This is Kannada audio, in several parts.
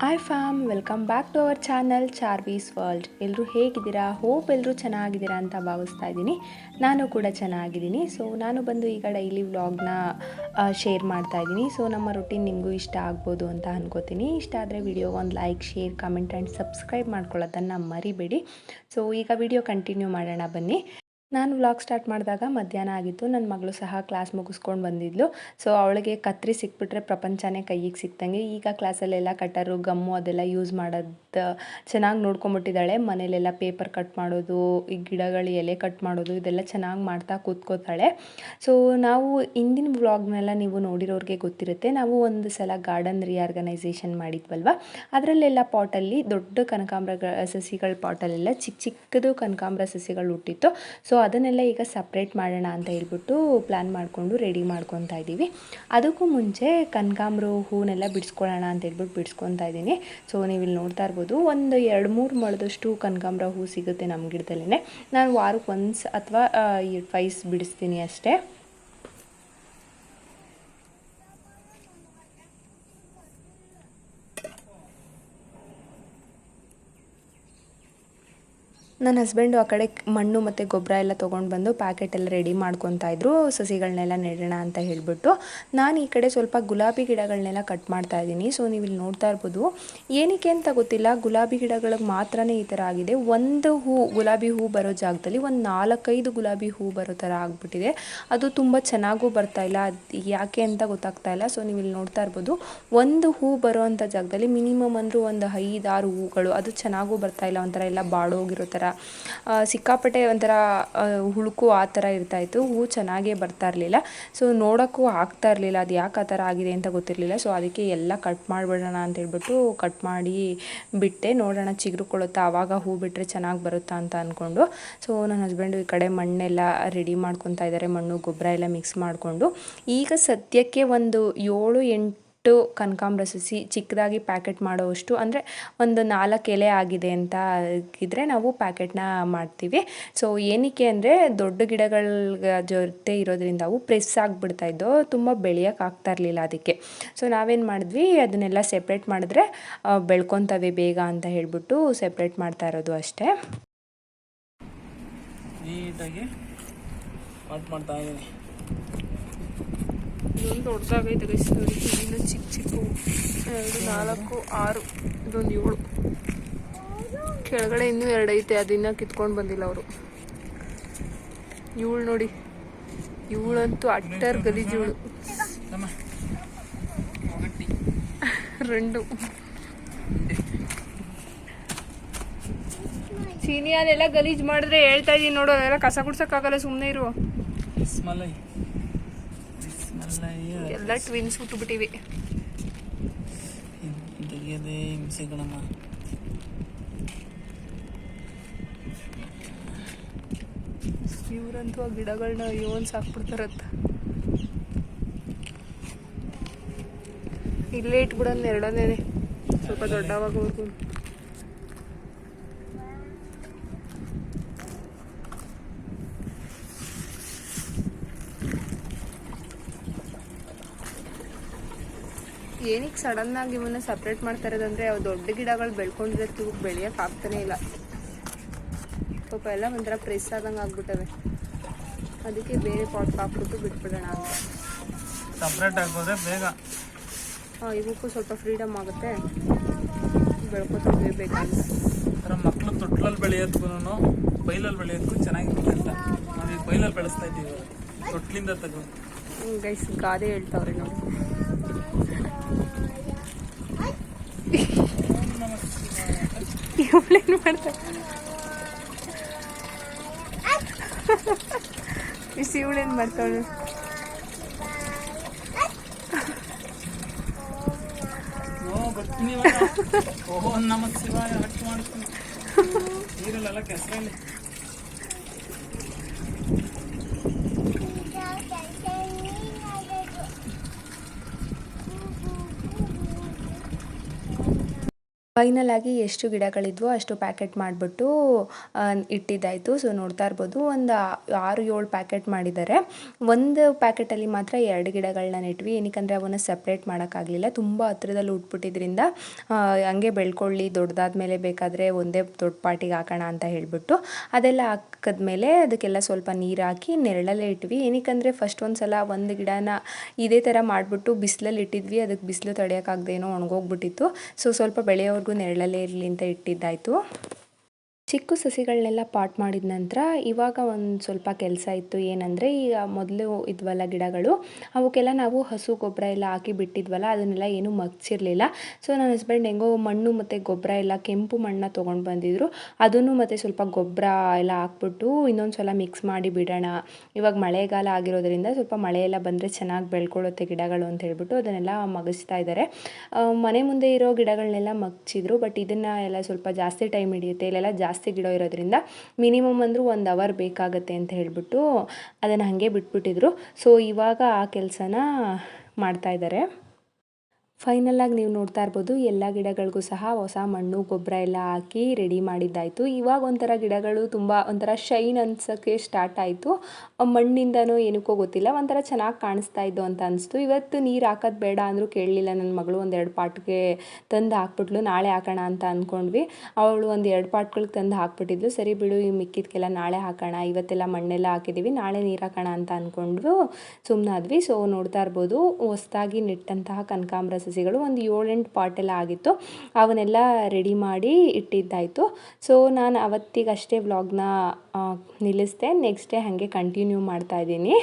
Hi fam, welcome back to our channel Charvi's world. ಎಲ್ಲರೂ ಹೇಗಿದ್ದೀರಾ? ಹೋಪ್ ಎಲ್ಲರೂ ಚೆನ್ನಾಗಿದ್ದೀರಾ ಅಂತ ಭಾವಿಸ್ತಾ ಇದ್ದೀನಿ. ನಾನು ಕೂಡ ಚೆನ್ನಾಗಿದ್ದೀನಿ. ಸೊ ನಾನು ಬಂದು ಈಗ ಡೈಲಿ ವ್ಲಾಗ್ನ ಶೇರ್ ಮಾಡ್ತಾ ಇದ್ದೀನಿ. ಸೊ ನಮ್ಮ ರೊಟೀನ್ ನಿಮಗೂ ಇಷ್ಟ ಆಗ್ಬೋದು ಅಂತ ಅನ್ಕೋತೀನಿ. ಇಷ್ಟ ಆದರೆ ವಿಡಿಯೋ ಒಂದು like, share, comment and subscribe ಮಾಡ್ಕೊಳ್ಳೋದನ್ನು ಮರಿಬೇಡಿ. ಸೊ ಈಗ ವಿಡಿಯೋ ಕಂಟಿನ್ಯೂ ಮಾಡೋಣ ಬನ್ನಿ. ನಾನು ವ್ಲಾಗ್ ಸ್ಟಾರ್ಟ್ ಮಾಡಿದಾಗ ಮಧ್ಯಾಹ್ನ ಆಗಿತ್ತು. ನನ್ನ ಮಗಳು ಸಹ ಕ್ಲಾಸ್ ಮುಗಿಸ್ಕೊಂಡು ಬಂದಿದ್ಲು. ಸೊ ಅವಳಿಗೆ ಕತ್ರಿ ಸಿಕ್ಬಿಟ್ರೆ ಪ್ರಪಂಚನೇ ಕೈಯಿಗೆ ಸಿಕ್ತಂಗೆ. ಈಗ ಕ್ಲಾಸಲ್ಲೆಲ್ಲ ಕಟ್ಟರು, ಗಮ್ಮು ಅದೆಲ್ಲ ಯೂಸ್ ಮಾಡೋದು ಚೆನ್ನಾಗಿ ನೋಡ್ಕೊಂಬಿಟ್ಟಿದ್ದಾಳೆ. ಮನೇಲೆಲ್ಲ ಪೇಪರ್ ಕಟ್ ಮಾಡೋದು, ಈ ಗಿಡಗಳು ಎಲೆ ಕಟ್ ಮಾಡೋದು ಇದೆಲ್ಲ ಚೆನ್ನಾಗಿ ಮಾಡ್ತಾ ಕೂತ್ಕೋತಾಳೆ. ಸೊ ನಾವು ಇಂದಿನ ವ್ಲಾಗ್ನೆಲ್ಲ ನೀವು ನೋಡಿರೋರಿಗೆ ಗೊತ್ತಿರುತ್ತೆ. ನಾವು ಒಂದು ಸಲ ಗಾರ್ಡನ್ ರಿಆರ್ಗನೈಸೇಷನ್ ಮಾಡಿದ್ವಲ್ವ, ಅದರಲ್ಲೆಲ್ಲ ಪಾಟಲ್ಲಿ ದೊಡ್ಡ ಕನಕಾಂಬರ ಸಸಿಗಳ ಪಾಟಲ್ಲೆಲ್ಲ ಚಿಕ್ಕ ಚಿಕ್ಕದು ಕನಕಾಂಬರ ಸಸಿಗಳು ಹುಟ್ಟಿತ್ತು. ಸೊ ಅದನ್ನೆಲ್ಲ ಈಗ ಸಪ್ರೇಟ್ ಮಾಡೋಣ ಅಂತ ಹೇಳ್ಬಿಟ್ಟು ಪ್ಲ್ಯಾನ್ ಮಾಡಿಕೊಂಡು ರೆಡಿ ಮಾಡ್ಕೊತಾ ಇದ್ದೀವಿ. ಅದಕ್ಕೂ ಮುಂಚೆ ಕನಕಾಂಬರ ಹೂವನ್ನೆಲ್ಲ ಬಿಡಿಸ್ಕೊಳ್ಳೋಣ ಅಂತ ಹೇಳ್ಬಿಟ್ಟು ಬಿಡಿಸ್ಕೊತಾ ಇದ್ದೀನಿ. ಸೊ ನೀವು ಇಲ್ಲಿ ನೋಡ್ತಾ ಇರ್ಬೋದು, ಒಂದು 2-3 ಮೊಳದಷ್ಟು ಕನಕಾಂಬರ ಹೂ ಸಿಗುತ್ತೆ ನಮ್ಮ ಗಿಡದಲ್ಲೇ. ನಾನು ವಾರಕ್ಕೆ ಒನ್ಸ್ ಅಥವಾ 5 ಬಿಡಿಸ್ತೀನಿ ಅಷ್ಟೇ. ನನ್ನ ಹಸ್ಬೆಂಡು ಆ ಕಡೆ ಮಣ್ಣು ಮತ್ತು ಗೊಬ್ಬರ ಎಲ್ಲ ತೊಗೊಂಡು ಬಂದು ಪ್ಯಾಕೆಟೆಲ್ಲ ರೆಡಿ ಮಾಡ್ಕೊತಾ ಇದ್ರು, ಸಸಿಗಳನ್ನೆಲ್ಲ ನೆಡೋಣ ಅಂತ ಹೇಳಿಬಿಟ್ಟು. ನಾನು ಈ ಕಡೆ ಸ್ವಲ್ಪ ಗುಲಾಬಿ ಗಿಡಗಳನ್ನೆಲ್ಲ ಕಟ್ ಮಾಡ್ತಾ ಇದ್ದೀನಿ. ಸೊ ನೀವು ಇಲ್ಲಿ ನೋಡ್ತಾ ಇರ್ಬೋದು, ಏನಕ್ಕೆ ಅಂತ ಗೊತ್ತಿಲ್ಲ, ಗುಲಾಬಿ ಗಿಡಗಳಿಗೆ ಮಾತ್ರನೇ ಈ ಥರ ಆಗಿದೆ. ಒಂದು ಗುಲಾಬಿ ಹೂ ಬರೋ ಜಾಗದಲ್ಲಿ ಒಂದು 4-5 ಗುಲಾಬಿ ಹೂ ಬರೋ ಥರ ಆಗಿಬಿಟ್ಟಿದೆ. ಅದು ತುಂಬ ಚೆನ್ನಾಗೂ ಬರ್ತಾಯಿಲ್ಲ, ಅದು ಯಾಕೆ ಅಂತ ಗೊತ್ತಾಗ್ತಾ ಇಲ್ಲ. ಸೊ ನೀವು ಇಲ್ಲಿ ನೋಡ್ತಾ ಇರ್ಬೋದು, ಒಂದು ಹೂ ಬರೋ ಅಂಥ ಜಾಗದಲ್ಲಿ ಮಿನಿಮಮ್ ಅಂದರೂ ಒಂದು 5-6 ಹೂಗಳು, ಅದು ಚೆನ್ನಾಗೂ ಬರ್ತಾಯಿಲ್ಲ. ಒಂಥರ ಎಲ್ಲ ಬಾಡೋಗಿರೋ ಥರ, ಸಿಕ್ಕಾಪಟ್ಟೆ ಒಂಥರ ಹುಳುಕು ಆ ಥರ ಇರ್ತಾಯಿತ್ತು. ಹೂ ಚೆನ್ನಾಗೇ ಬರ್ತಾ ಇರಲಿಲ್ಲ. ಸೊ ನೋಡೋಕ್ಕೂ ಆಗ್ತಾ ಇರಲಿಲ್ಲ, ಅದು ಯಾಕೆ ಆ ಥರ ಆಗಿದೆ ಅಂತ ಗೊತ್ತಿರಲಿಲ್ಲ. ಸೊ ಅದಕ್ಕೆ ಎಲ್ಲ ಕಟ್ ಮಾಡಿಬಿಡೋಣ ಅಂತ ಹೇಳ್ಬಿಟ್ಟು ಕಟ್ ಮಾಡಿ ಬಿಟ್ಟೆ. ನೋಡೋಣ ಚಿಗುರುಕೊಳ್ಳುತ್ತಾ, ಆವಾಗ ಹೂ ಬಿಟ್ಟರೆ ಚೆನ್ನಾಗಿ ಬರುತ್ತಾ ಅಂತ ಅಂದ್ಕೊಂಡು. ಸೊ ನನ್ನ ಹಸ್ಬೆಂಡು ಈ ಕಡೆ ಮಣ್ಣೆಲ್ಲ ರೆಡಿ ಮಾಡ್ಕೊತಾ ಇದ್ದಾರೆ, ಮಣ್ಣು ಗೊಬ್ಬರ ಎಲ್ಲ ಮಿಕ್ಸ್ ಮಾಡಿಕೊಂಡು. ಈಗ ಸದ್ಯಕ್ಕೆ ಒಂದು 7-8 ಕನಕಾಂಬರ ಸಸಿ ಚಿಕ್ಕದಾಗಿ ಪ್ಯಾಕೆಟ್ ಮಾಡೋವಷ್ಟು, ಅಂದರೆ ಒಂದು 4 ಎಲೆ ಆಗಿದೆ ಅಂತ ಇದ್ದರೆ ನಾವು ಪ್ಯಾಕೆಟ್ನ ಮಾಡ್ತೀವಿ. ಸೊ ಏನಕ್ಕೆ ಅಂದರೆ ದೊಡ್ಡ ಗಿಡಗಳ ಜೊತೆ ಇರೋದ್ರಿಂದ ಅವು ಪ್ರೆಸ್ ಆಗಿಬಿಡ್ತಾಯಿದ್ದೋ, ತುಂಬ ಬೆಳೆಯೋಕೆ ಆಗ್ತಾ ಇರಲಿಲ್ಲ ಅದಕ್ಕೆ. ಸೊ ನಾವೇನು ಮಾಡಿದ್ವಿ, ಅದನ್ನೆಲ್ಲ ಸೆಪ್ರೇಟ್ ಮಾಡಿದ್ರೆ ಬೆಳ್ಕೊತವೆ ಬೇಗ ಅಂತ ಹೇಳಿಬಿಟ್ಟು ಸೆಪ್ರೇಟ್ ಮಾಡ್ತಾ ಇರೋದು ಅಷ್ಟೇ. ನೀಟಾಗಿ ಮಾಡ್ತಾ ಇದ್ದೀನಿ. ಇದೊಂದು ದೊಡ್ಡದಾಗೈತೆ ಗೈಸ್, ನೋಡಿ. ಇನ್ನು ಚಿಕ್ಕ ಚಿಕ್ಕ 2, 4, 6, ಇದೊಂದು 7. ಕೆಳಗಡೆ ಇನ್ನೂ 2 ಐತೆ, ಅದನ್ನ ಕಿತ್ಕೊಂಡು ಬಂದಿಲ್ಲ ಅವರು. ಇವಳು ನೋಡಿ, ಇವಳಂತೂ ಅಟ್ಟರ್ ಗಲೀಜ್. ಇವಳು 2 ಚೀನಿ ಅದೆಲ್ಲ ಗಲೀಜ್ ಮಾಡಿದ್ರೆ ಹೇಳ್ತಾ ಇದೀನಿ ನೋಡು, ಅದೆಲ್ಲ ಕಸ ಗುಡ್ಸಕ್ಕಾಗಲ್ಲ, ಸುಮ್ಮನೆ ಇರು. ಎಲ್ಲ ಟ್ವಿನ್ಸ್ ಹುಟ್ಟುಬಿಟ್ಟಿವಿ. ಇವರಂತೂ ಆ ಗಿಡಗಳನ್ನ ಇವನ್ ಸಾಕ್ಬಿಡ್ತಾರತ್ತ. ಇಲ್ಲೇ ಇಟ್ಬಿಡೋದು 2ನೇ, ಸ್ವಲ್ಪ ದೊಡ್ಡವಾಗೋರ್ಗು. ಏನಕ್ಕೆ ಸಡನ್ನಾಗಿ ಇವನ್ನ ಸಪ್ರೇಟ್ ಮಾಡ್ತಾ ಇರೋದಂದರೆ, ಅವು ದೊಡ್ಡ ಗಿಡಗಳು ಬೆಳ್ಕೊಂಡಿದ್ರೆ ಬೆಳೆಯೋಕೆ ಆಗ್ತಾನೆ ಇಲ್ಲ. ಪಾಪ ಎಲ್ಲ ಒಂಥರ ಪ್ರೆಸ್ ಆದಂಗೆ ಆಗ್ಬಿಟ್ಟವೆ. ಅದಕ್ಕೆ ಬೇರೆ ಪಾಟ್ ಹಾಕ್ಬಿಟ್ಟು ಬಿಟ್ಬಿಡೋಣ ಅಂತ. ಸಪ್ರೇಟ್ ಆಗೋದ್ರೆ ಬೇಗ ಇವಕ್ಕೂ ಸ್ವಲ್ಪ ಫ್ರೀಡಮ್ ಆಗುತ್ತೆ, ಬೆಳ್ಕೊತಾ ಬೇಕಾಗುತ್ತೆ. ಥರ ಮಕ್ಕಳು ತೊಟ್ಲಲ್ಲಿ ಬೆಳೆಯೋದಕ್ಕೂ ಬೈಲಲ್ಲಿ ಬೆಳೆಯೋದಕ್ಕೂ ಚೆನ್ನಾಗಿರುತ್ತೆ ಅಂತ ನಾವೀಗ ಬೈಲಲ್ಲಿ ಬೆಳೆಸ್ತಾ ಇದ್ದೀವಿ, ತೊಟ್ಲಿಂದ ತೆಗೆದು. ಗೈಸ್ ಗಾದೆ ಹೇಳ್ತಾವ್ರೆ ನೋಡಿ. ಇವಳೇನು ಮಾಡ್ತಾರೆ, ಇವಳೇನು ಮಾಡ್ತಾವಳು. ಓಹೋ ನಮಃ ಶಿವಾಯ, ಹಟ್ಟು ಮಾಡ್ತೀನಿ ನೀರಲ್ಲೆಲ್ಲ ಕೆಸರಲ್ಲಿ. ಫೈನಲ್ ಆಗಿ ಎಷ್ಟು ಗಿಡಗಳಿದ್ವೋ ಅಷ್ಟು ಪ್ಯಾಕೆಟ್ ಮಾಡಿಬಿಟ್ಟು ಇಟ್ಟಿದ್ದಾಯಿತು. ಸೊ ನೋಡ್ತಾ ಇರ್ಬೋದು ಒಂದು 6-7 ಪ್ಯಾಕೆಟ್ ಮಾಡಿದ್ದಾರೆ. ಒಂದು ಪ್ಯಾಕೆಟಲ್ಲಿ ಮಾತ್ರ 2 ಗಿಡಗಳನ್ನ ನೆಟ್ವಿ. ಏನಕ್ಕಂದರೆ ಅವನ್ನ ಸಪ್ರೇಟ್ ಮಾಡೋಕ್ಕಾಗಲಿಲ್ಲ, ತುಂಬ ಹತ್ರದಲ್ಲಿ ಉಟ್ಬಿಟ್ಟಿದ್ರಿಂದ ಹಂಗೆ ಬೆಳ್ಕೊಳ್ಳಿ, ದೊಡ್ಡದಾದ್ಮೇಲೆ ಬೇಕಾದರೆ ಒಂದೇ ದೊಡ್ಡ ಪಾಟಿಗೆ ಹಾಕೋಣ ಅಂತ ಹೇಳಿಬಿಟ್ಟು ಅದೆಲ್ಲ ಹಾಕಿದ್ಮೇಲೆ ಅದಕ್ಕೆಲ್ಲ ಸ್ವಲ್ಪ ನೀರು ಹಾಕಿ ನೆರಳಲ್ಲೇ ಇಟ್ವಿ. ಏನಕ್ಕಂದರೆ ಫಸ್ಟ್ ಒಂದು ಸಲ ಒಂದು ಗಿಡನ ಇದೇ ಥರ ಮಾಡಿಬಿಟ್ಟು ಬಿಸಿಲಲ್ಲಿ ಇಟ್ಟಿದ್ವಿ, ಅದಕ್ಕೆ ಬಿಸಿಲು ತಡೆಯೋಕ್ಕಾಗ್ದೇನೋ ಒಣಗೋಗ್ಬಿಟ್ಟಿತ್ತು. ಸೊ ಸ್ವಲ್ಪ ಬೆಳೆಯೋರ್ಗು ನೆರಳಲ್ಲೇ ಇರಲಿ ಅಂತ ಇಟ್ಟಿದ್ದಾಯಿತು. ಚಿಕ್ಕ ಸಸಿಗಳನ್ನೆಲ್ಲ ಪಾಟ್ ಮಾಡಿದ ನಂತರ ಇವಾಗ ಒಂದು ಸ್ವಲ್ಪ ಕೆಲಸ ಇತ್ತು. ಏನಂದರೆ ಈಗ ಮೊದಲು ಇದ್ವಲ್ಲ ಗಿಡಗಳು, ಅವಕ್ಕೆಲ್ಲ ನಾವು ಹಸು ಗೊಬ್ಬರ ಎಲ್ಲ ಹಾಕಿ ಬಿಟ್ಟಿದ್ವಲ್ಲ, ಅದನ್ನೆಲ್ಲ ಏನೂ ಮಗ್ಚಿರಲಿಲ್ಲ. ಸೊ ನನ್ನ ಹಸ್ಬೆಂಡ್ ಹೆಂಗೋ ಮಣ್ಣು ಮತ್ತು ಗೊಬ್ಬರ ಎಲ್ಲ ಕೆಂಪು ಮಣ್ಣನ್ನ ತೊಗೊಂಡು ಬಂದಿದ್ರು. ಅದನ್ನು ಮತ್ತು ಸ್ವಲ್ಪ ಗೊಬ್ಬರ ಎಲ್ಲ ಹಾಕ್ಬಿಟ್ಟು ಇನ್ನೊಂದು ಸಲ ಮಿಕ್ಸ್ ಮಾಡಿ ಬಿಡೋಣ, ಇವಾಗ ಮಳೆಗಾಲ ಆಗಿರೋದ್ರಿಂದ ಸ್ವಲ್ಪ ಮಳೆ ಎಲ್ಲ ಬಂದರೆ ಚೆನ್ನಾಗಿ ಬೆಳ್ಕೊಳ್ಳುತ್ತೆ ಗಿಡಗಳು ಅಂತ ಹೇಳ್ಬಿಟ್ಟು ಅದನ್ನೆಲ್ಲ ಮಗಿಸ್ತಾ ಇದ್ದಾರೆ. ಮನೆ ಮುಂದೆ ಇರೋ ಗಿಡಗಳನ್ನೆಲ್ಲ ಮಗ್ಚಿದ್ರು, ಬಟ್ ಇದನ್ನು ಎಲ್ಲ ಸ್ವಲ್ಪ ಜಾಸ್ತಿ ಟೈಮ್ ಹಿಡಿಯುತ್ತೆ, ಇಲ್ಲೆಲ್ಲ ಜಾಸ್ತಿ ಗಿಡ ಇರೋದ್ರಿಂದ ಮಿನಿಮಮ್ ಅಂದರೂ 1 ಅವರ್ ಬೇಕಾಗುತ್ತೆ ಅಂತ ಹೇಳಿಬಿಟ್ಟು ಅದನ್ನು ಹಾಗೆ ಬಿಟ್ಬಿಟ್ಟಿದ್ರು. ಸೊ ಇವಾಗ ಆ ಕೆಲಸನ ಮಾಡ್ತಾ ಇದ್ದಾರೆ. ಫೈನಲಾಗಿ ನೀವು ನೋಡ್ತಾ ಇರ್ಬೋದು ಎಲ್ಲ ಗಿಡಗಳಿಗೂ ಸಹ ಹೊಸ ಮಣ್ಣು ಗೊಬ್ಬರ ಎಲ್ಲ ಹಾಕಿ ರೆಡಿ ಮಾಡಿದ್ದಾಯಿತು. ಇವಾಗ ಒಂಥರ ಗಿಡಗಳು ತುಂಬ ಒಂಥರ ಶೈನ್ ಅನ್ಸೋಕ್ಕೆ ಸ್ಟಾರ್ಟ್ ಆಯಿತು. ಮಣ್ಣಿಂದನೋ ಏನಕ್ಕೋ ಗೊತ್ತಿಲ್ಲ, ಒಂಥರ ಚೆನ್ನಾಗಿ ಕಾಣಿಸ್ತಾ ಇದ್ದು ಅಂತ ಅನಿಸ್ತು. ಇವತ್ತು ನೀರು ಹಾಕೋದು ಬೇಡ ಅಂದರೂ ಕೇಳಲಿಲ್ಲ ನನ್ನ ಮಗಳು. 1-2 ಪಾಟ್ಗೆ ತಂದು ಹಾಕ್ಬಿಟ್ಲು, ನಾಳೆ ಹಾಕೋಣ ಅಂತ ಅಂದ್ಕೊಂಡ್ವಿ. ಅವಳು 1-2 ಪಾಟ್ಗಳಿಗೆ ತಂದು ಹಾಕ್ಬಿಟ್ಟಿದ್ಲು. ಸರಿ ಬಿಡು, ಈ ಮಿಕ್ಕಿದ್ಕೆಲ್ಲ ನಾಳೆ ಹಾಕೋಣ, ಇವತ್ತೆಲ್ಲ ಮಣ್ಣೆಲ್ಲ ಹಾಕಿದ್ದೀವಿ, ನಾಳೆ ನೀರು ಹಾಕೋಣ ಅಂತ ಅಂದ್ಕೊಂಡು ಸುಮ್ಮನಾದ್ವಿ. ಸೊ ನೋಡ್ತಾ ಇರ್ಬೋದು ಹೊಸದಾಗಿ ನೆಟ್ಟಂತಹ ಕನಕಾಂಬರ ಸಸಿಗಳು ಒಂದು 7-8 ಪಾಟೆಲ್ಲ ಆಗಿತ್ತು, ಅವನ್ನೆಲ್ಲ ರೆಡಿ ಮಾಡಿ ಇಟ್ಟಿದ್ದಾಯಿತು. ಸೊ ನಾನು ಅವತ್ತಿಗಷ್ಟೇ ವ್ಲಾಗ್ನ ನಿಲ್ಲಿಸಿದೆ. ನೆಕ್ಸ್ಟ್ ಡೇ ಹಾಗೆ ಕಂಟಿನ್ಯೂ ಮಾಡ್ತಾ ಇದ್ದೀನಿ.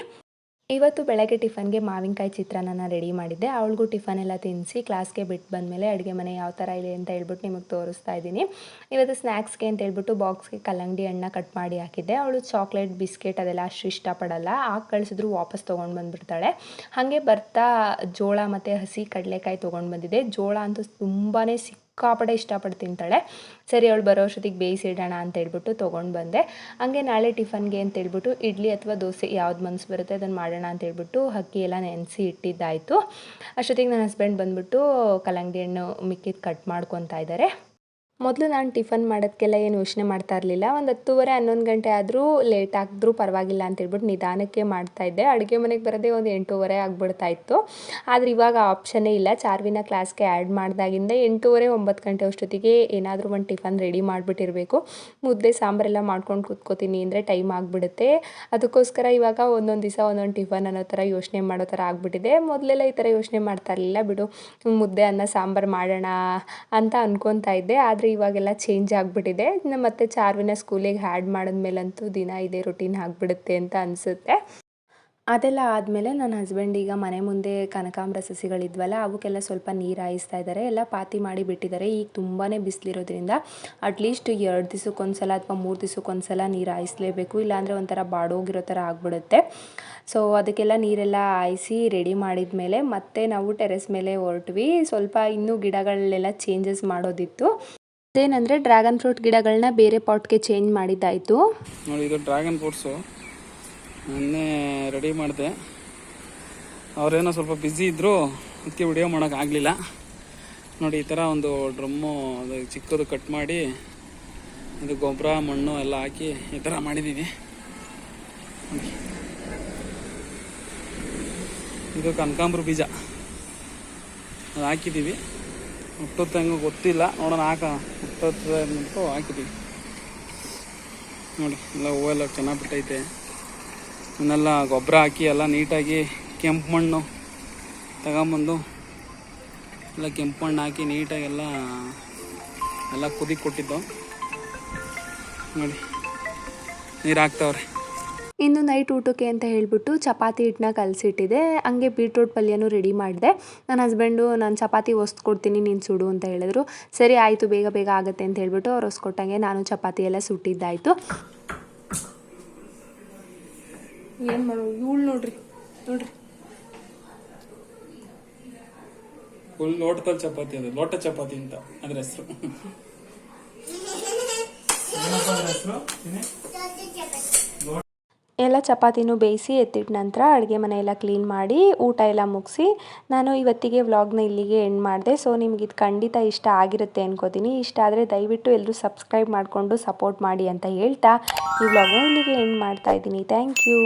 ಇವತ್ತು ಬೆಳಗ್ಗೆ ಟಿಫನ್ಗೆ ಮಾವಿನಕಾಯಿ ಚಿತ್ರಾನ್ನ ರೆಡಿ ಮಾಡಿದ್ದೆ. ಅವಳಿಗೂ ಟಿಫನ್ ಎಲ್ಲ ತಿನ್ನಿಸಿ ಕ್ಲಾಸ್ಗೆ ಬಿಟ್ಟು ಬಂದಮೇಲೆ ಅಡುಗೆ ಮನೆ ಯಾವ ಥರ ಇದೆ ಅಂತ ಹೇಳ್ಬಿಟ್ಟು ನಿಮಗೆ ತೋರಿಸ್ತಾ ಇದ್ದೀನಿ. ಇವತ್ತು ಸ್ನ್ಯಾಕ್ಸ್ಗೆ ಅಂತ ಹೇಳ್ಬಿಟ್ಟು ಬಾಕ್ಸ್ಗೆ ಕಲ್ಲಂಗಡಿ ಹಣ್ಣು ಕಟ್ ಮಾಡಿ ಹಾಕಿದ್ದೆ. ಅವಳು ಚಾಕ್ಲೇಟ್ ಬಿಸ್ಕೆಟ್ ಅದೆಲ್ಲ ಅಷ್ಟು ಇಷ್ಟಪಡಲ್ಲ, ಹಾಕಿ ಕಳಿಸಿದ್ರು ವಾಪಸ್ ತೊಗೊಂಡು ಬಂದುಬಿಡ್ತಾಳೆ. ಹಾಗೆ ಬರ್ತಾ ಜೋಳ ಮತ್ತು ಹಸಿ ಕಡಲೆಕಾಯಿ ತೊಗೊಂಡು ಬಂದಿದ್ದೆ. ಜೋಳ ಅಂತೂ ತುಂಬಾ ಸಿಕ್ಕಾಪಡೆ ಇಷ್ಟಪಟ್ಟು ತಿಂತಾಳೆ. ಸರಿ ಅವಳು ಬರೋ ಅಷ್ಟೊತ್ತಿಗೆ ಬೇಯಿಸಿಡೋಣ ಅಂತ ಹೇಳ್ಬಿಟ್ಟು ತೊಗೊಂಡು ಬಂದೆ. ಹಂಗೆ ನಾಳೆ ಟಿಫನ್ಗೆ ಅಂತ ಹೇಳ್ಬಿಟ್ಟು ಇಡ್ಲಿ ಅಥವಾ ದೋಸೆ ಯಾವ್ದು ಮನಸ್ಸು ಬರುತ್ತೆ ಅದನ್ನು ಮಾಡೋಣ ಅಂತ ಹೇಳ್ಬಿಟ್ಟು ಅಕ್ಕಿ ಎಲ್ಲ ನೆನೆಸಿ ಇಟ್ಟಿದ್ದಾಯಿತು. ಅಷ್ಟೊತ್ತಿಗೆ ನನ್ನ ಹಸ್ಬೆಂಡ್ ಬಂದುಬಿಟ್ಟು ಕಲ್ಲಂಗಡಿ ಹಣ್ಣು ಮಿಕ್ಕಿದ್ದು ಕಟ್ ಮಾಡ್ಕೊತಾ ಇದ್ದಾರೆ. ಮೊದಲು ನಾನು ಟಿಫನ್ ಮಾಡೋದಕ್ಕೆಲ್ಲ ಏನು ಯೋಚನೆ ಮಾಡ್ತಾ ಇರಲಿಲ್ಲ. ಒಂದು 10:30-11 ಗಂಟೆ ಆದರೂ ಲೇಟ್ ಆಗಿದ್ರೂ ಪರವಾಗಿಲ್ಲ ಅಂತೇಳ್ಬಿಟ್ಟು ನಿಧಾನಕ್ಕೆ ಮಾಡ್ತಾಯಿದ್ದೆ. ಅಡುಗೆ ಮನೆಗೆ ಬರೋದೇ ಒಂದು 8:30 ಆಗಿಬಿಡ್ತಾ ಇತ್ತು. ಆದರೆ ಇವಾಗ ಆಪ್ಷನ್ನೇ ಇಲ್ಲ. ಚಾರ್ವಿನ ಕ್ಲಾಸ್ಗೆ ಆ್ಯಡ್ ಮಾಡಿದಾಗಿಂದ 8:30-9 ಗಂಟೆ ಅಷ್ಟೊತ್ತಿಗೆ ಏನಾದರೂ ಒಂದು ಟಿಫನ್ ರೆಡಿ ಮಾಡಿಬಿಟ್ಟಿರಬೇಕು. ಮುದ್ದೆ ಸಾಂಬಾರೆಲ್ಲ ಮಾಡ್ಕೊಂಡು ಕೂತ್ಕೋತೀನಿ ಅಂದರೆ ಟೈಮ್ ಆಗಿಬಿಡುತ್ತೆ. ಅದಕ್ಕೋಸ್ಕರ ಇವಾಗ ಒಂದೊಂದು ದಿವಸ ಒಂದೊಂದು ಟಿಫನ್ ಅನ್ನೋ ಥರ ಯೋಚನೆ ಮಾಡೋ ಥರ ಆಗಿಬಿಟ್ಟಿದೆ. ಮೊದಲೆಲ್ಲ ಈ ಥರ ಯೋಚನೆ ಮಾಡ್ತಾ ಇರಲಿಲ್ಲ, ಬಿಡು ಮುದ್ದೆ ಅನ್ನ ಸಾಂಬಾರು ಮಾಡೋಣ ಅಂತ ಅನ್ಕೊತಾ ಇದ್ದೆ. ಆದರೆ ಇವಾಗೆಲ್ಲ ಚೇಂಜ್ ಆಗಿಬಿಟ್ಟಿದೆ. ಮತ್ತು ಚಾರ್ವಿನ ಸ್ಕೂಲಿಗೆ ಆ್ಯಡ್ ಮಾಡಿದ್ಮೇಲಂತೂ ದಿನ ಇದೇ ರೊಟೀನ್ ಆಗಿಬಿಡುತ್ತೆ ಅಂತ ಅನಿಸುತ್ತೆ. ಅದೆಲ್ಲ ಆದಮೇಲೆ ನನ್ನ ಹಸ್ಬೆಂಡ್ ಈಗ ಮನೆ ಮುಂದೆ ಕನಕಾಂಬರ ಸಸಿಗಳಿದ್ವಲ್ಲ ಅವಕ್ಕೆಲ್ಲ ಸ್ವಲ್ಪ ನೀರು ಹಾಯಿಸ್ತಾ ಇದ್ದಾರೆ. ಎಲ್ಲ ಪಾತಿ ಮಾಡಿ ಬಿಟ್ಟಿದ್ದಾರೆ. ಈಗ ತುಂಬಾ ಬಿಸಿಲಿರೋದ್ರಿಂದ ಅಟ್ಲೀಸ್ಟ್ 2 ದಿವಸಕ್ಕೊಂದ್ಸಲ ಅಥವಾ 3 ದಿವಸಕ್ಕೊಂದ್ಸಲ ನೀರು ಹಾಯಿಸಲೇಬೇಕು, ಇಲ್ಲಾಂದರೆ ಒಂಥರ ಬಾಡೋಗಿರೋ ಥರ ಆಗಿಬಿಡುತ್ತೆ. ಸೊ ಅದಕ್ಕೆಲ್ಲ ನೀರೆಲ್ಲ ಹಾಯಿಸಿ ರೆಡಿ ಮಾಡಿದ ಮೇಲೆ ಮತ್ತೆ ನಾವು ಟೆರೆಸ್ ಮೇಲೆ ಹೊರಟ್ವಿ. ಸ್ವಲ್ಪ ಇನ್ನೂ ಗಿಡಗಳನ್ನೆಲ್ಲ ಚೇಂಜಸ್ ಮಾಡೋದಿತ್ತು. ಅದೇನಂದರೆ ಡ್ರ್ಯಾಗನ್ ಫ್ರೂಟ್ ಗಿಡಗಳನ್ನ ಬೇರೆ ಪಾಟ್ಗೆ ಚೇಂಜ್ ಮಾಡಿದ್ದಾಯಿತು. ನೋಡಿ, ಇದು ಡ್ರ್ಯಾಗನ್ ಫ್ರೂಟ್ಸು ಮೊನ್ನೆ ರೆಡಿ ಮಾಡಿದೆ. ಅವರೇನೋ ಸ್ವಲ್ಪ ಬ್ಯುಸಿ ಇದ್ದರು, ಅದಕ್ಕೆ ವಿಡಿಯೋ ಮಾಡೋಕ್ಕಾಗಲಿಲ್ಲ. ನೋಡಿ, ಈ ಥರ ಒಂದು ಡ್ರಮ್ಮು ಅದು ಚಿಕ್ಕದು ಕಟ್ ಮಾಡಿ ಇದು ಗೊಬ್ಬರ ಮಣ್ಣು ಎಲ್ಲ ಹಾಕಿ ಈ ಥರ ಮಾಡಿದ್ದೀವಿ. ಇದು ಕನಕಾಂಬರ ಬೀಜ ಅದು ಹಾಕಿದ್ದೀವಿ. ಹುಟ್ಟುತ್ತೆ ಹೆಂಗೋ ಗೊತ್ತಿಲ್ಲ, ನೋಡೋಣ ಹುಟ್ಟುತ್ತೆ ಅಂದ್ಬಿಟ್ಟು ಹಾಕಿದ್ದೀವಿ. ನೋಡಿ, ಎಲ್ಲ ಹೂವೆಲ್ಲ ಚೆನ್ನಾಗಿ ಬಿಟ್ಟೈತೆ. ಇವನ್ನೆಲ್ಲ ಗೊಬ್ಬರ ಹಾಕಿ ಎಲ್ಲ ನೀಟಾಗಿ ಕೆಂಪು ಮಣ್ಣು ತಗೊಂಬಂದು ಎಲ್ಲ ಕೆಂಪು ಮಣ್ಣು ಹಾಕಿ ನೀಟಾಗಿ ಎಲ್ಲ ಕುದಿ ಕೊಟ್ಟಿದ್ದು. ನೋಡಿ, ನೀರು ಹಾಕ್ತವ್ರೆ. ಇನ್ನು ನೈಟ್ ಊಟಕ್ಕೆ ಅಂತ ಹೇಳಿಬಿಟ್ಟು ಚಪಾತಿ ಹಿಟ್ಟನ್ನ ಕಲಸಿಟ್ಟಿದೆ. ಹಂಗೆ ಬೀಟ್ರೂಟ್ ಪಲ್ಯನೂ ರೆಡಿ ಮಾಡಿದೆ. ನನ್ನ ಹಸ್ಬೆಂಡು ನಾನು ಚಪಾತಿ ಹೊಸ್ಕೊಡ್ತೀನಿ ನೀನು ಸುಡು ಅಂತ ಹೇಳಿದ್ರು. ಸರಿ ಆಯಿತು, ಬೇಗ ಬೇಗ ಆಗುತ್ತೆ ಅಂತ ಹೇಳ್ಬಿಟ್ಟು ಅವ್ರು ಹೊಸ್ಕೊಟ್ಟಂಗೆ ನಾನು ಚಪಾತಿ ಎಲ್ಲ ಸುಟ್ಟಿದ್ದಾಯಿತು. ಏನು ಮಾಡೋ ಇವಳು ನೋಡ್ರಿ ಫುಲ್ ಲೋಟದಲ್ಲಿ ಚಪಾತಿ, ಅದು ಲೋಟ ಚಪಾತಿ ಅಂತ ಅದ್ರ ಹೆಸರು. ಎಲ್ಲ ಚಪಾತಿನೂ ಬೇಯಿಸಿ ಎತ್ತಿಟ್ಟ ನಂತರ ಅಡುಗೆ ಮನೆ ಎಲ್ಲ ಕ್ಲೀನ್ ಮಾಡಿ ಊಟ ಎಲ್ಲ ಮುಗಿಸಿ ನಾನು ಇವತ್ತಿಗೆ ವ್ಲಾಗ್ನ ಇಲ್ಲಿಗೆ ಎಂಡ್ ಮಾಡಿದೆ. ಸೊ ನಿಮ್ಗೆ ಇದು ಖಂಡಿತ ಇಷ್ಟ ಆಗಿರುತ್ತೆ ಅನ್ಕೋತೀನಿ. ಇಷ್ಟ ಆದರೆ ದಯವಿಟ್ಟು ಎಲ್ಲರೂ ಸಬ್ಸ್ಕ್ರೈಬ್ ಮಾಡಿಕೊಂಡು ಸಪೋರ್ಟ್ ಮಾಡಿ ಅಂತ ಹೇಳ್ತಾ ಈ ವ್ಲಾಗ್ನ ಇಲ್ಲಿಗೆ ಎಂಡ್ ಮಾಡ್ತಾ ಇದ್ದೀನಿ. Thank you.